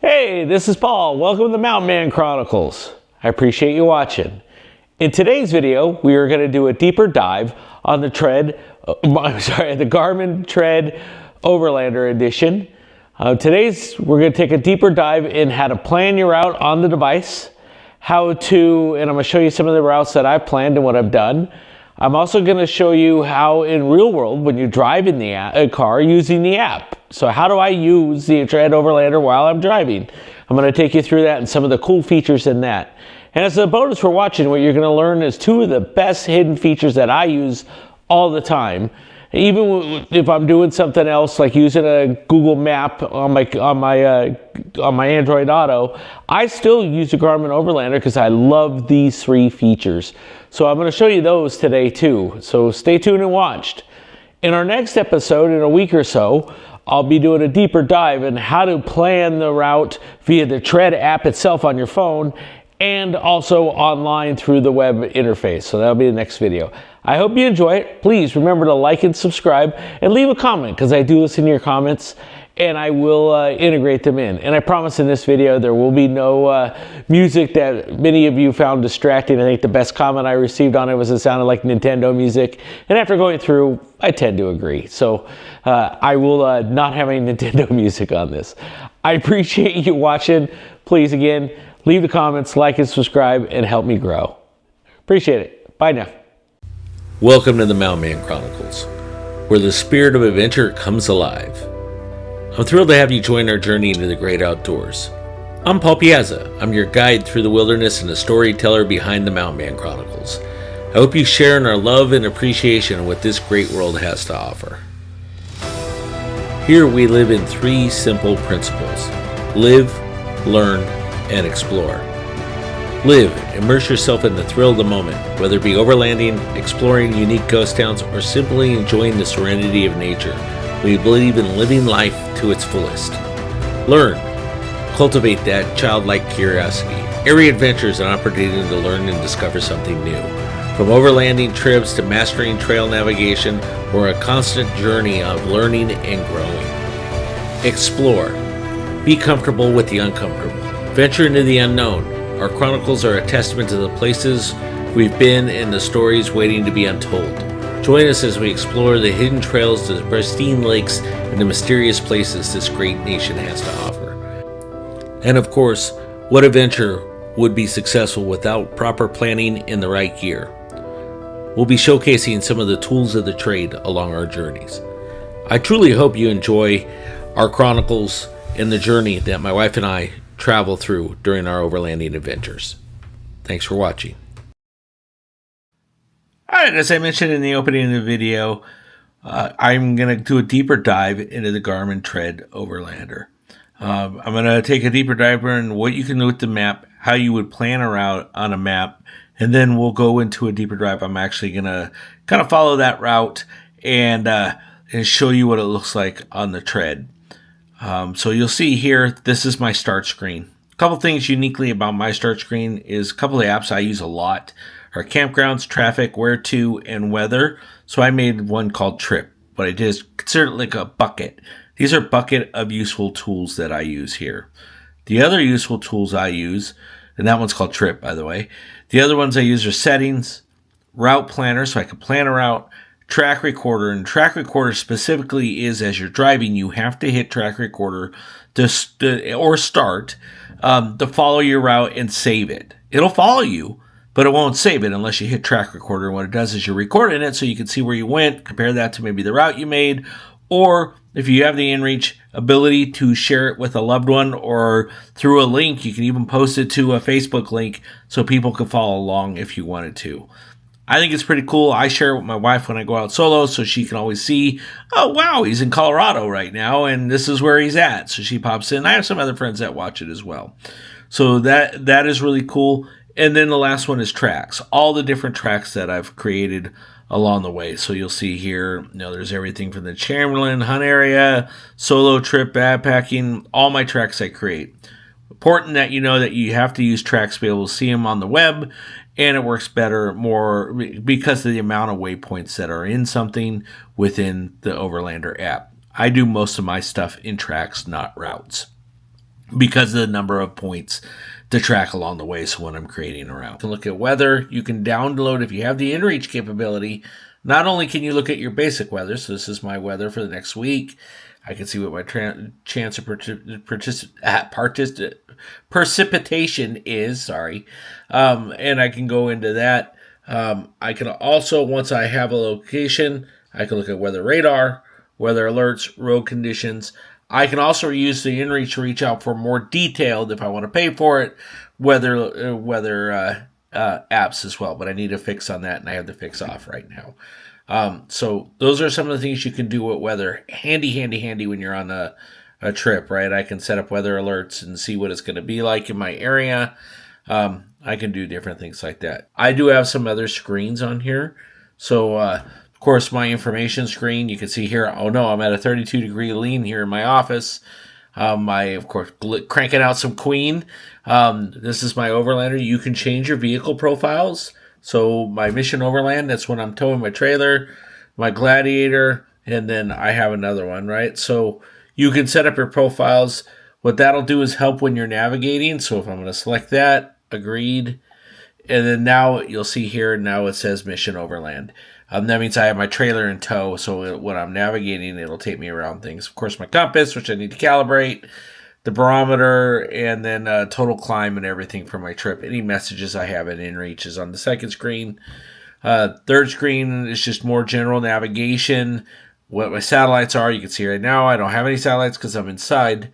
Hey, this is Paul. Welcome to the Mountain Man Chronicles. I appreciate you watching. In today's video, we are going to do a deeper dive on the the Garmin Tread Overlander edition. We're going to take a deeper dive in how to plan your route on the device, and I'm going to show you some of the routes that I've planned and what I've done. I'm also going to show you how in real world, when you drive in the car using the app. So how do I use the Tread Overlander while I'm driving? I'm going to take you through that and some of the cool features in that. And as a bonus for watching, what you're going to learn is two of the best hidden features that I use all the time. Even if I'm doing something else, like using a Google Map on my Android Auto, I still use the Garmin Overlander because I love these three features. So I'm going to show you those today too. So stay tuned and watch. In our next episode, in a week or so, I'll be doing a deeper dive in how to plan the route via the Tread app itself on your phone and also online through the web interface. So that'll be the next video. I hope you enjoy it. Please remember to like and subscribe and leave a comment, because I do listen to your comments and I will integrate them in. And I promise in this video there will be no music that many of you found distracting. I think the best comment I received on it was it sounded like Nintendo music. And after going through, I tend to agree. So I will not have any Nintendo music on this. I appreciate you watching. Please, again, leave the comments, like and subscribe, and help me grow. Appreciate it. Bye now. Welcome to the Mountain Man Chronicles, where the spirit of adventure comes alive. I'm thrilled to have you join our journey into the great outdoors. I'm Paul Piazza. I'm your guide through the wilderness and the storyteller behind the Mountain Man Chronicles. I hope you share in our love and appreciation of what this great world has to offer. Here we live in three simple principles: live, learn, and explore. Live, immerse yourself in the thrill of the moment, whether it be overlanding, exploring unique ghost towns, or simply enjoying the serenity of nature. We believe in living life to its fullest. Learn, cultivate that childlike curiosity. Every adventure is an opportunity to learn and discover something new. From overlanding trips to mastering trail navigation, we're a constant journey of learning and growing. Explore. Be comfortable with the uncomfortable. Venture into the unknown. Our chronicles are a testament to the places we've been and the stories waiting to be untold. Join us as we explore the hidden trails, the pristine lakes, and the mysterious places this great nation has to offer. And of course, what adventure would be successful without proper planning and the right gear? We'll be showcasing some of the tools of the trade along our journeys. I truly hope you enjoy our chronicles and the journey that my wife and I travel through during our overlanding adventures. Thanks for watching. Alright, as I mentioned in the opening of the video, I'm going to do a deeper dive into the Garmin Tread Overlander. I'm going to take a deeper dive in what you can do with the map, how you would plan a route on a map, and then we'll go into a deeper dive. I'm actually going to kind of follow that route and show you what it looks like on the Tread. So you'll see here, this is my start screen. A couple things uniquely about my start screen is a couple of apps I use a lot are campgrounds, traffic, where to, and weather. So I made one called Trip. What I did is consider it like a bucket. These are a bucket of useful tools that I use here. The other useful tools I use, and that one's called Trip, by the way. The other ones I use are settings, route planner, so I can plan a route, track recorder. And track recorder specifically is as you're driving, you have to hit track recorder or start to follow your route and save it. It'll follow you, but it won't save it unless you hit track recorder. And what it does is you're recording it so you can see where you went, compare that to maybe the route you made, or if you have the inreach ability to share it with a loved one or through a link, you can even post it to a Facebook link so people can follow along if you wanted to. I think it's pretty cool. I share it with my wife when I go out solo so she can always see, oh, wow, he's in Colorado right now, and this is where he's at. So she pops in. I have some other friends that watch it as well. So that is really cool. And then the last one is tracks, all the different tracks that I've created along the way. So you'll see here, there's everything from the Chamberlain Hunt area, solo trip, backpacking, all my tracks I create. Important that you know that you have to use tracks to be able to see them on the web, and it works better more because of the amount of waypoints that are in something within the Overlander app. I do most of my stuff in tracks, not routes. because of the number of points to track along the way. So when I'm creating a route, you can look at weather. You can download, if you have the inReach capability, not only can you look at your basic weather, so this is my weather for the next week. I can see what my chance of precipitation is, and I can go into that. I can also, once I have a location, I can look at weather radar, weather alerts, road conditions. I can also use the inReach to reach out for more detailed, if I want to pay for it, weather apps as well. But I need a fix on that, and I have the fix off right now. So those are some of the things you can do with weather. Handy when you're on a trip, right? I can set up weather alerts and see what it's going to be like in my area. I can do different things like that. I do have some other screens on here. So, of course, my information screen, you can see here, oh no, I'm at a 32-degree lean here in my office. Of course, cranking out some Queen. This is my Overlander. You can change your vehicle profiles. So my Mission Overland, that's when I'm towing my trailer, my Gladiator, and then I have another one, right? So you can set up your profiles. What that'll do is help when you're navigating. So if I'm going to select that, agreed. And then now you'll see here, now it says Mission Overland. That means I have my trailer in tow. So when I'm navigating, it'll take me around things. Of course, my compass, which I need to calibrate, the barometer, and then total climb and everything for my trip. Any messages I have in inReach is on the second screen. Third screen is just more general navigation. What my satellites are, you can see right now. I don't have any satellites because I'm inside.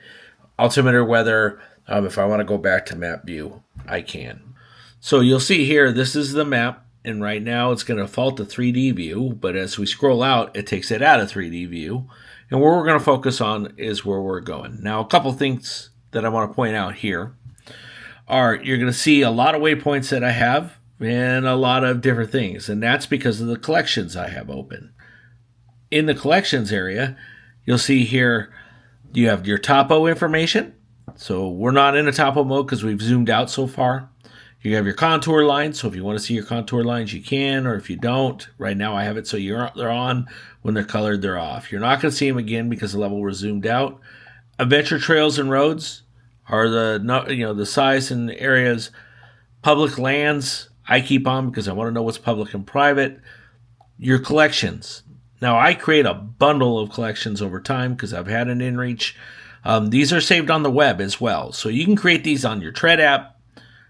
Altimeter, weather. If I want to go back to map view, I can. So you'll see here, this is the map. And right now it's going to default to 3D view. But as we scroll out, it takes it out of 3D view. And where we're going to focus on is where we're going. Now, a couple things that I want to point out here are you're going to see a lot of waypoints that I have and a lot of different things. And that's because of the collections I have open. In the collections area, you'll see here you have your topo information. So we're not in a topo mode because we've zoomed out so far. You have your contour lines, so if you want to see your contour lines, you can, or if you don't, right now I have it so they're on. When they're colored, they're off. You're not going to see them again because the level was zoomed out. Adventure trails and roads are the size and areas. Public lands, I keep on because I want to know what's public and private. Your collections. Now, I create a bundle of collections over time because I've had an inReach. These are saved on the web as well. So you can create these on your Tread app.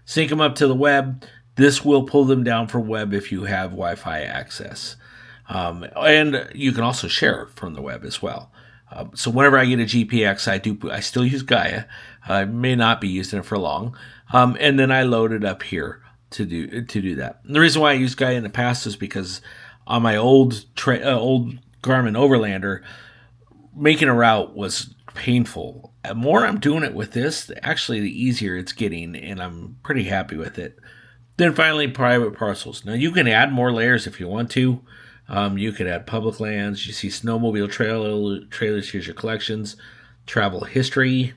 Sync them up to the web. This will pull them down for web if you have Wi-Fi access. And you can also share from the web as well. So whenever I get a GPX, I still use Gaia. I may not be using it for long. And then I load it up here to do that. And the reason why I used Gaia in the past is because on my old Garmin Overlander, making a route was painful. The more I'm doing it with this, actually the easier it's getting, and I'm pretty happy with it. Then finally, private parcels. Now you can add more layers if you want to. You could add public lands. You see snowmobile trailers. Here's your collections. Travel history.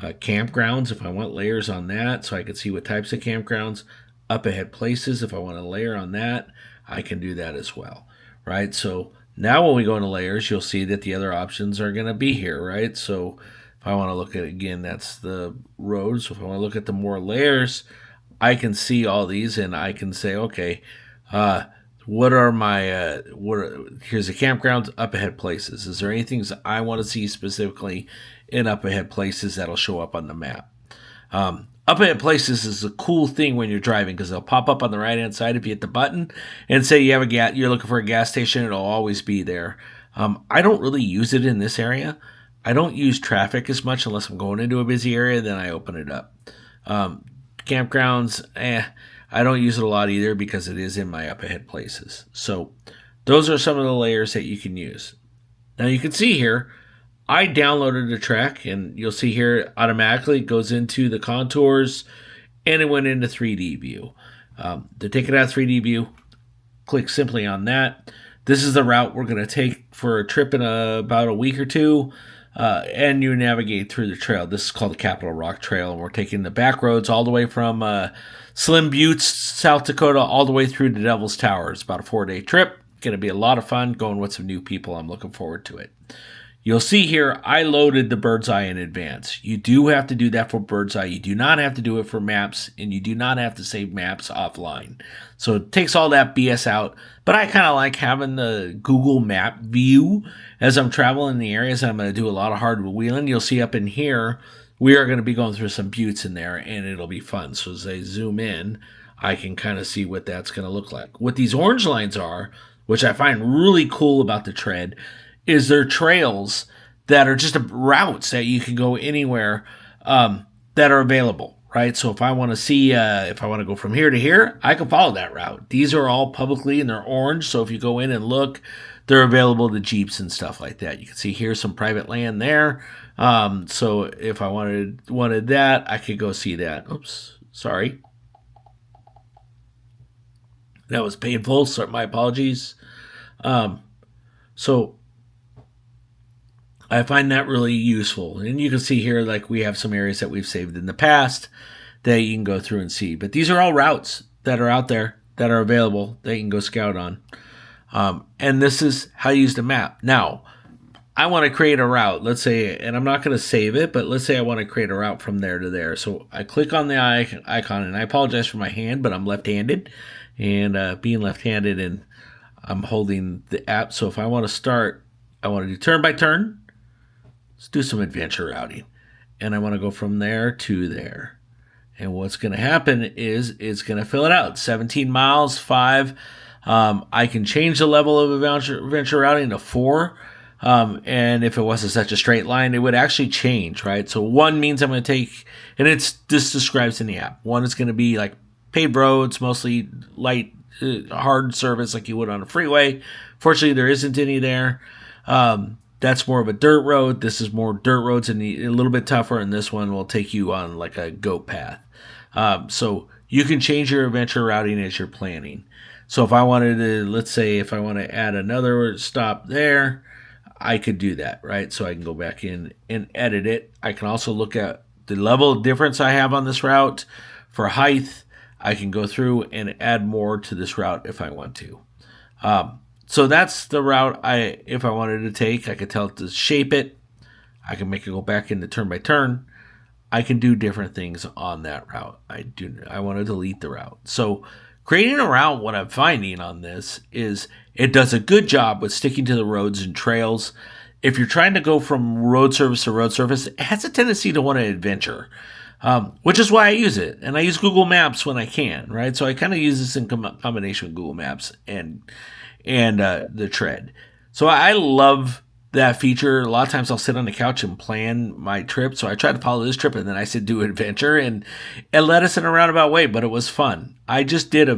Campgrounds, if I want layers on that, so I can see what types of campgrounds. Up ahead places, if I want to layer on that, I can do that as well, right? So now when we go into layers, you'll see that the other options are going to be here, right? So if I want to look at, again, that's the roads. So if I want to look at the more layers, I can see all these and I can say, okay, what are my, here's the campgrounds, up ahead places. Is there anything I want to see specifically in up ahead places that'll show up on the map? Up ahead places is a cool thing when you're driving because they'll pop up on the right hand side if you hit the button and say you have you're looking for a gas station. It'll always be there. I don't really use it in this area. I don't use traffic as much unless I'm going into a busy area. Then I open it up. Campgrounds, I don't use it a lot either because it is in my up ahead places. So those are some of the layers that you can use. Now you can see here, I downloaded a track, and you'll see here automatically it goes into the contours, and it went into 3D view. To take it out of 3D view, click simply on that. This is the route we're going to take for a trip in about a week or two, and you navigate through the trail. This is called the Capitol Rock Trail, and we're taking the back roads all the way from Slim Buttes, South Dakota, all the way through to Devil's Tower. It's about a 4-day trip. Going to be a lot of fun going with some new people. I'm looking forward to it. You'll see here, I loaded the bird's eye in advance. You do have to do that for bird's eye. You do not have to do it for maps, and you do not have to save maps offline. So it takes all that BS out. But I kind of like having the Google Map view as I'm traveling in the areas. I'm going to do a lot of hard wheeling. You'll see up in here, we are going to be going through some buttes in there, and it'll be fun. So as I zoom in, I can kind of see what that's going to look like. What these orange lines are, which I find really cool about the Tread, is there trails that are just routes that you can go anywhere that are available, right? So if I want to see, if I want to go from here to here, I can follow that route. These are all publicly and they're orange. So if you go in and look, they're available to Jeeps and stuff like that. You can see here's some private land there. So if I wanted that, I could go see that. Oops, sorry. That was painful. So my apologies. So I find that really useful. And you can see here, like we have some areas that we've saved in the past that you can go through and see. But these are all routes that are out there that are available that you can go scout on. And this is how you use the map. Now, I want to create a route. Let's say, and I'm not going to save it, but let's say I want to create a route from there to there. So I click on the icon, and I apologize for my hand, but I'm left-handed. And being left-handed, and I'm holding the app. So if I want to start, I want to do turn by turn. Let's do some adventure routing. And I want to go from there to there. And what's going to happen is it's going to fill it out. 17 miles, 5. I can change the level of adventure routing to 4. And if it wasn't such a straight line, it would actually change, right? So 1 means I'm going to take, and this describes in the app. 1 is going to be like paved roads, mostly light, hard surface like you would on a freeway. Fortunately, there isn't any there. That's more of a dirt road. This is more dirt roads and a little bit tougher, and this one will take you on like a goat path. So you can change your adventure routing as you're planning. So if I wanted to, let's say if I want to add another stop there, I could do that, right? So I can go back in and edit it. I can also look at the level of difference I have on this route. For height, I can go through and add more to this route if I want to. So that's the route if I wanted to take. I could tell it to shape it. I can make it go back into turn by turn. I can do different things on that route. I want to delete the route. So creating a route, what I'm finding on this is it does a good job with sticking to the roads and trails. If you're trying to go from road surface to road surface, it has a tendency to want to adventure, which is why I use it. And I use Google Maps when I can, right? So I kind of use this in combination with Google Maps and the Tread. So I love that feature. A lot of times I'll sit on the couch and plan my trip. So I tried to follow this trip, and then I said do adventure, and it led us in a roundabout way, but it was fun. I just did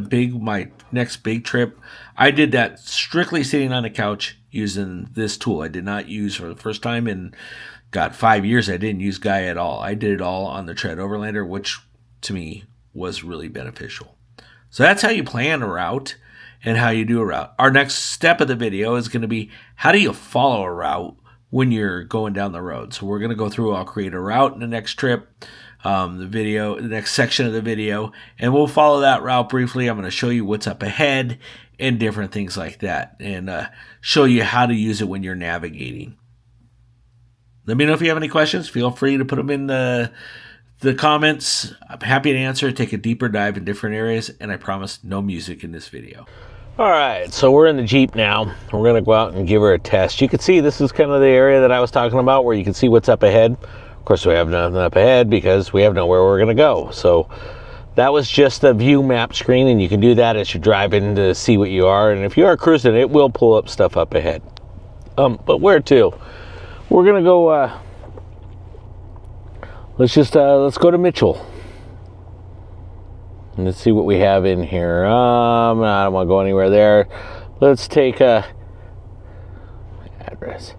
my next big trip. I did that strictly sitting on the couch using this tool. I did not use, for the first time in 5 years, I didn't use Gaia at all. I did it all on the Tread Overlander, which to me was really beneficial. So that's how you plan a route and how you do a route. Our next step of the video is going to be how do you follow a route when you're going down the road. So we're going to go through, I'll create a route in the next trip, the next section of the video, and we'll follow that route briefly. I'm going to show you what's up ahead and different things like that, and show you how to use it when you're navigating. Let me know if you have any questions. Feel free to put them in the comments. I'm happy to answer, take a deeper dive in different areas, and I promise no music in this video. All right, so we're in the Jeep now. We're gonna go out and give her a test. You can see this is kind of the area that I was talking about where you can see what's up ahead. Of course, we have nothing up ahead because we have nowhere we're gonna go. So that was just the view map screen, and you can do that as you're driving to see what you are. And if you are cruising, it will pull up stuff up ahead. But where to? We're gonna go, let's go to Mitchell. And let's see what we have in here. I don't want to go anywhere there. Let's take a address.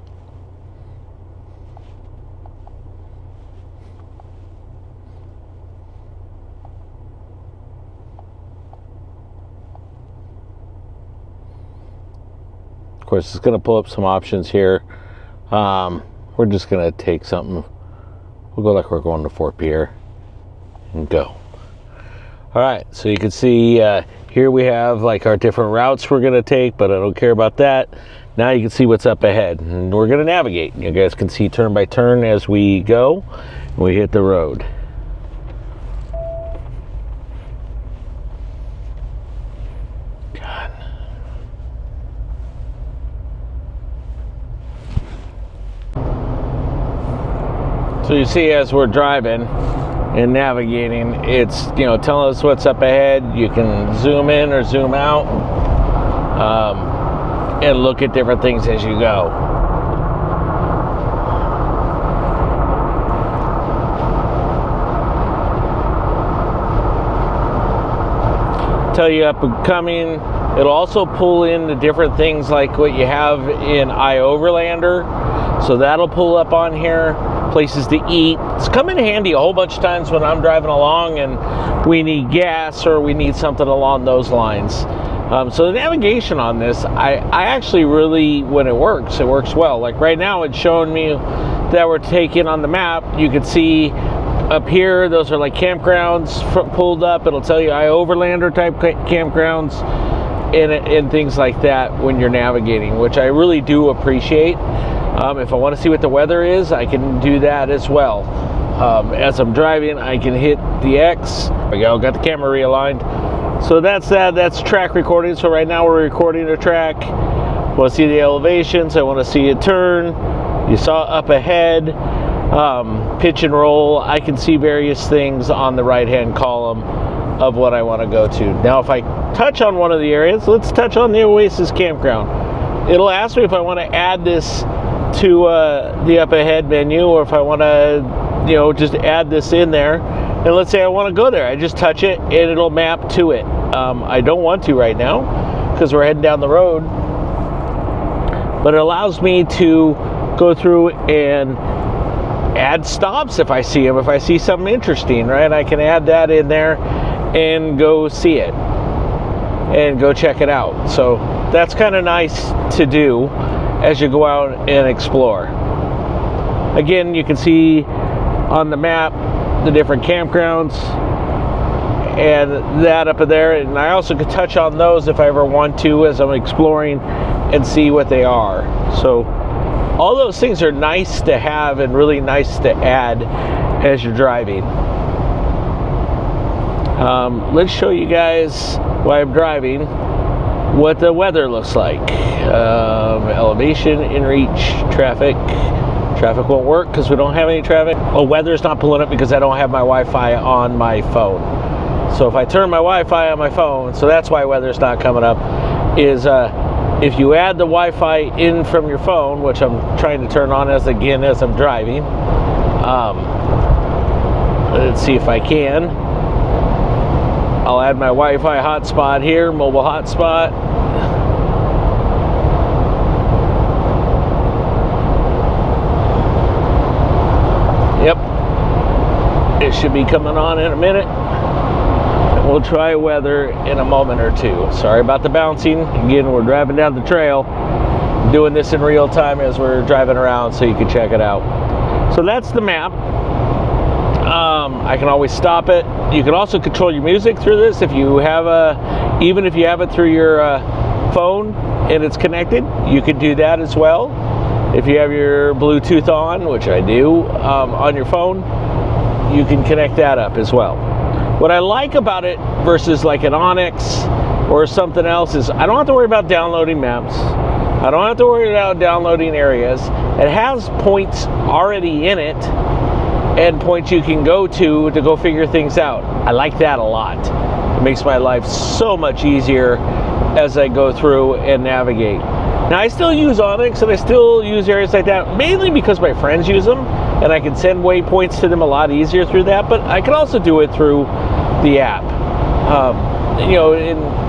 Of course, it's going to pull up some options here. We're just going to take something. We'll go like we're going to Fort Pierre and go. All right, so you can see here we have like our different routes we're going to take, but I don't care about that. Now you can see what's up ahead, and we're going to navigate. You guys can see turn by turn as we go. We hit the road. God. So you see, as we're driving and navigating, it's, you know, telling us what's up ahead. You can zoom in or zoom out, and look at different things as you go. Tell you up and coming. It'll also pull in the different things like what you have in Overlander. So that'll pull up on here. Places to eat. It's come in handy a whole bunch of times when I'm driving along and we need gas or we need something along those lines. So the navigation on this, I actually really, when it works well. Like right now, it's showing me that we're taking on the map. You can see up here, those are like campgrounds pulled up. It'll tell you Overlander type campgrounds and things like that when you're navigating, which I really do appreciate. If I want to see what the weather is, I can do that as well. As I'm driving, I can hit the X. There we go, got the camera realigned. So that's that. That's track recording. So right now we're recording a track. I want to see the elevations. I want to see it turn. You saw up ahead, pitch and roll. I can see various things on the right-hand column of what I want to go to. Now, if I touch on one of the areas, let's touch on the Oasis Campground. It'll ask me if I want to add this to the up ahead menu, or if I want to, you know, just add this in there. And let's say I want to go there, I just touch it and it'll map to it. I don't want to right now because we're heading down the road, but it allows me to go through and add stops if I see them. If I see something interesting, right, I can add that in there and go see it and go check it out. So that's kind of nice to do as you go out and explore. Again, you can see on the map the different campgrounds and that up there, and I also could touch on those if I ever want to as I'm exploring and see what they are. So all those things are nice to have and really nice to add as you're driving. Let's show you guys while I'm driving what the weather looks like. Elevation, inreach, traffic. Traffic won't work because we don't have any traffic. Oh, weather's not pulling up because I don't have my Wi-Fi on my phone. So if I turn my Wi-Fi on my phone, so that's why weather's not coming up, is if you add the Wi-Fi in from your phone, which I'm trying to turn on as I'm driving. Let's see if I can. I'll add my Wi-Fi hotspot here, mobile hotspot. Yep, it should be coming on in a minute. And we'll try weather in a moment or two. Sorry about the bouncing. Again, we're driving down the trail, doing this in real time as we're driving around so you can check it out. So that's the map. I can always stop it. You can also control your music through this if you have even if you have it through your phone and it's connected, you could do that as well. If you have your Bluetooth on, which I do, on your phone, you can connect that up as well. What I like about it versus like an Onyx or something else is I don't have to worry about downloading maps. I don't have to worry about downloading areas. It has points already in it and points you can go to go figure things out. I like that a lot. It makes my life so much easier as I go through and navigate. Now, I still use Onyx and I still use areas like that, mainly because my friends use them and I can send waypoints to them a lot easier through that, but I can also do it through the app.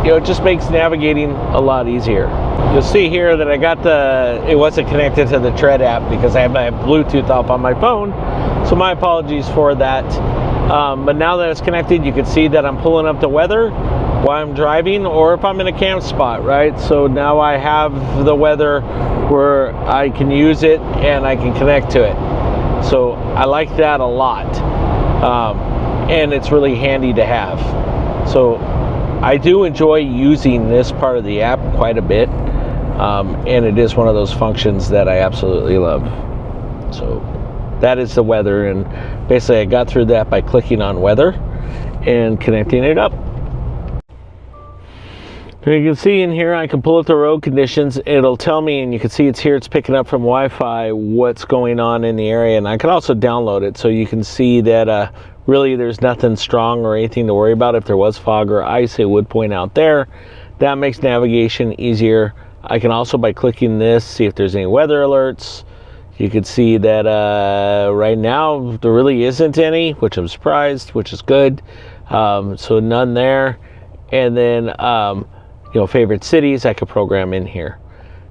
It just makes navigating a lot easier. You'll see here that I got it wasn't connected to the Tread app because I have my Bluetooth off on my phone, so my apologies for that. But now that it's connected, you can see that I'm pulling up the weather while I'm driving, or if I'm in a camp spot, right? So now I have the weather where I can use it and I can connect to it. So I like that a lot. And it's really handy to have. So I do enjoy using this part of the app quite a bit. and it is one of those functions that I absolutely love. So that is the weather, and basically I got through that by clicking on weather and connecting it up. And you can see in here I can pull up the road conditions. It'll tell me, and you can see it's here, it's picking up from Wi-Fi what's going on in the area, and I can also download it so you can see that really there's nothing strong or anything to worry about. If there was fog or ice, it would point out there. That makes navigation easier. I can also, by clicking this, see if there's any weather alerts. You can see that right now there really isn't any, which I'm surprised, which is good. So none there. And then favorite cities I could program in here.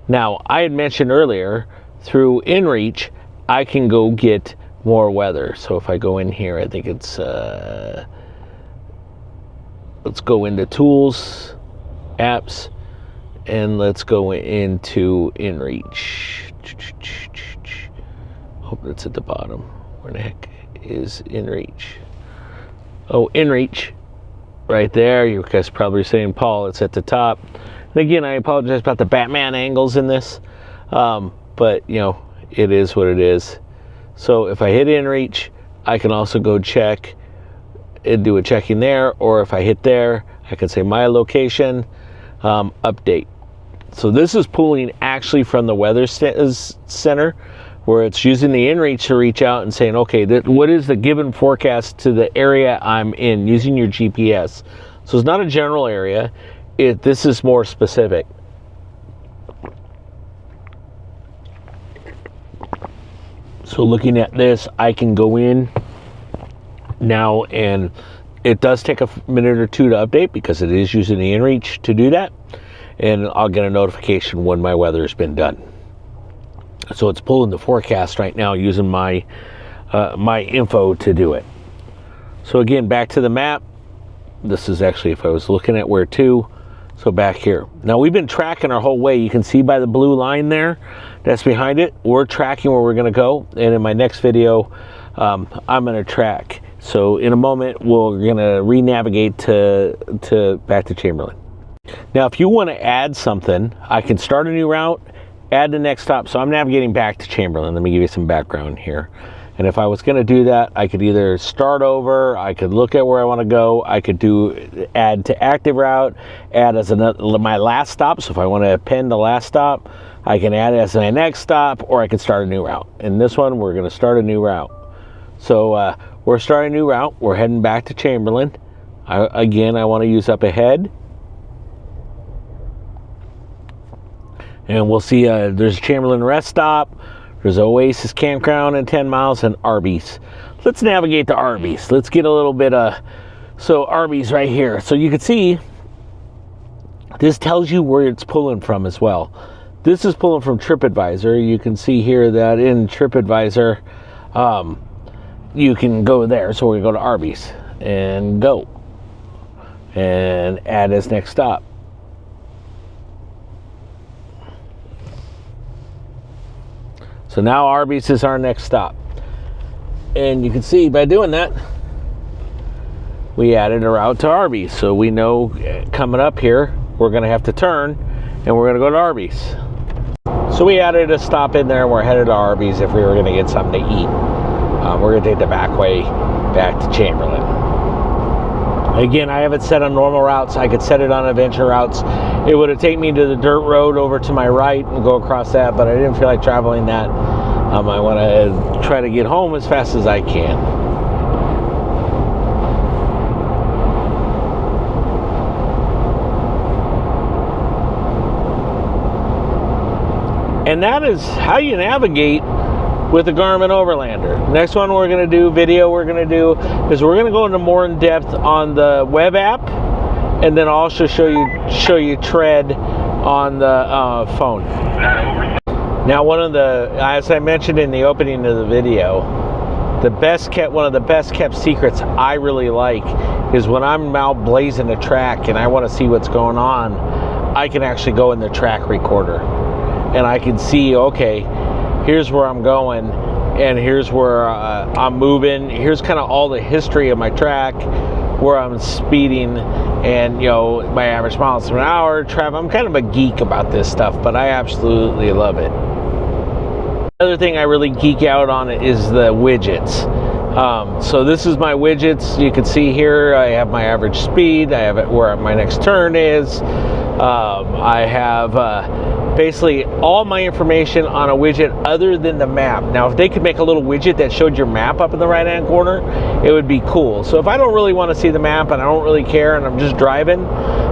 Now, I had mentioned earlier, through inreach, I can go get more weather. So if I go in here, I think it's, let's go into tools, apps, and let's go into inreach. Hope that's at the bottom. Where the heck is inreach? Oh, inreach. Right there. You guys probably saying, Paul, it's at the top. And again, I apologize about the Batman angles in this, but it is what it is. So if I hit inreach, I can also go check and do a checking there, or if I hit there, I can say my location, update. So this is pulling actually from the weather center, where it's using the inreach to reach out and saying, okay, what is the given forecast to the area I'm in, using your GPS. So it's not a general area. This is more specific. So looking at this, I can go in now, and it does take a minute or two to update because it is using the inreach to do that. And I'll get a notification when my weather has been done. So it's pulling the forecast right now using my my info to do it. So again, back to the map. This is actually if I was looking at where to. So back here. Now we've been tracking our whole way. You can see by the blue line there that's behind it. We're tracking where we're going to go. And in my next video, I'm going to track. So in a moment, we're going to re-navigate to back to Chamberlain. Now, if you want to add something, I can start a new route, add the next stop. So I'm navigating back to Chamberlain. Let me give you some background here. And if I was going to do that, I could either start over, I could look at where I want to go, I could do add to active route, add as my last stop. So if I want to append the last stop, I can add it as my next stop, or I can start a new route. In this one, we're going to start a new route. So we're starting a new route. We're heading back to Chamberlain. Again, I want to use up ahead. And we'll see there's a Chamberlain rest stop, there's Oasis Campground in 10 miles, and Arby's. Let's navigate to Arby's. Let's get a little bit so Arby's right here. So you can see, this tells you where it's pulling from as well. This is pulling from TripAdvisor. You can see here that in TripAdvisor, you can go there. So we go to Arby's and go. And add as next stop. So now Arby's is our next stop. And you can see by doing that, we added a route to Arby's. So we know coming up here, we're gonna have to turn and we're gonna go to Arby's. So we added a stop in there and we're headed to Arby's if we were gonna get something to eat. We're gonna take the back way back to Chamberlain. Again, I have it set on normal routes. I could set it on adventure routes. It would have taken me to the dirt road over to my right and go across that, but I didn't feel like traveling that. I want to try to get home as fast as I can. And that is how you navigate with the Garmin Overlander. Next one we're going to do, we're going to go into more in depth on the web app, and then also show you Tread on the phone. Now, as I mentioned in the opening of the video, one of the best kept secrets I really like is when I'm out blazing a track and I want to see what's going on, I can actually go in the track recorder and I can see, okay, here's where I'm going, and here's where I'm moving. Here's kind of all the history of my track. where I'm speeding and, you know, my average miles per hour, travel. I'm kind of a geek about this stuff, but I absolutely love it. Another thing I really geek out on is the widgets. So this is my widgets. You can see here I have my average speed, I have it where my next turn is. I have basically all my information on a widget other than the map. Now if they could make a little widget that showed your map up in the right hand corner, it would be cool. So if I don't really want to see the map and I don't really care and I'm just driving,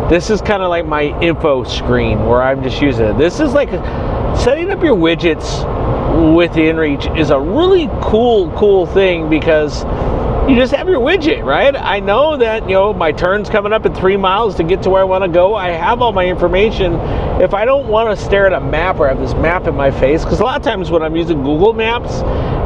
this is kind of like my info screen where I'm just using it. This is like setting up your widgets with the inReach is a really cool thing, because you just have your widget, right? I know that, you know, my turn's coming up in 3 miles to get to where I want to go. I have all my information. If I don't want to stare at a map or have this map in my face, because a lot of times when I'm using Google Maps,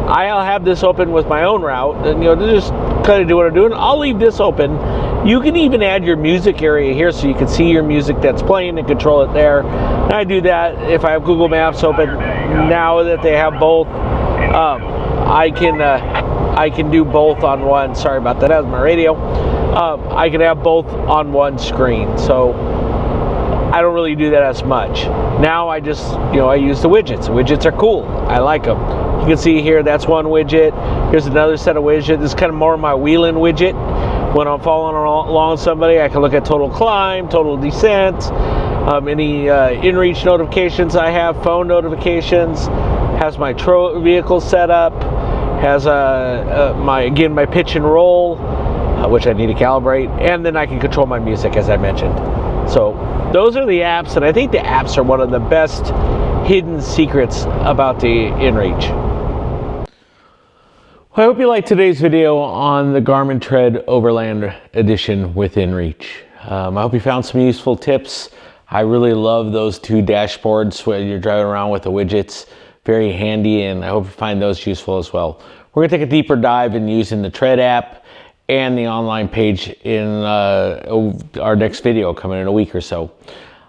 I'll have this open with my own route, and, you know, to just kind of do what I'm doing. I'll leave this open. You can even add your music area here so you can see your music that's playing and control it there. And I do that if I have Google Maps open. Now that they have both, I can do both on one. Sorry about that. That was my radio. I can have both on one screen, so I don't really do that as much. Now I just, you know, I use the widgets. The widgets are cool. I like them. You can see here, that's one widget. Here's another set of widgets. This is kind of more my wheeling widget. When I'm following along somebody, I can look at total climb, total descent, any inReach notifications I have, phone notifications, has my vehicle set up, has my pitch and roll, which I need to calibrate, and then I can control my music, as I mentioned. So those are the apps, and I think the apps are one of the best hidden secrets about the inReach. Well, I hope you liked today's video on the Garmin Tread Overland edition with inReach. I hope you found some useful tips. I really love those two dashboards when you're driving around with the widgets. Very handy, and I hope you find those useful as well. We're going to take a deeper dive in using the Tread app and the online page in our next video coming in a week or so.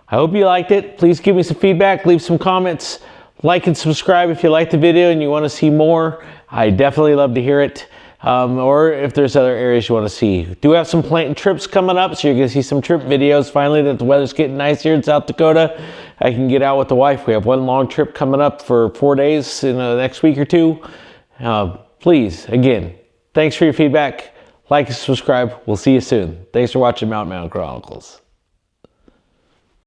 I hope you liked it. Please give me some feedback, leave some comments, like and subscribe if you liked the video and you want to see more. I definitely love to hear it. Or if there's other areas you want to see. Do have some planting trips coming up, so you're going to see some trip videos finally that the weather's getting nice here in South Dakota. I can get out with the wife. We have one long trip coming up for 4 days in the next week or two. Please, again, thanks for your feedback. Like and subscribe. We'll see you soon. Thanks for watching Mountain Chronicles.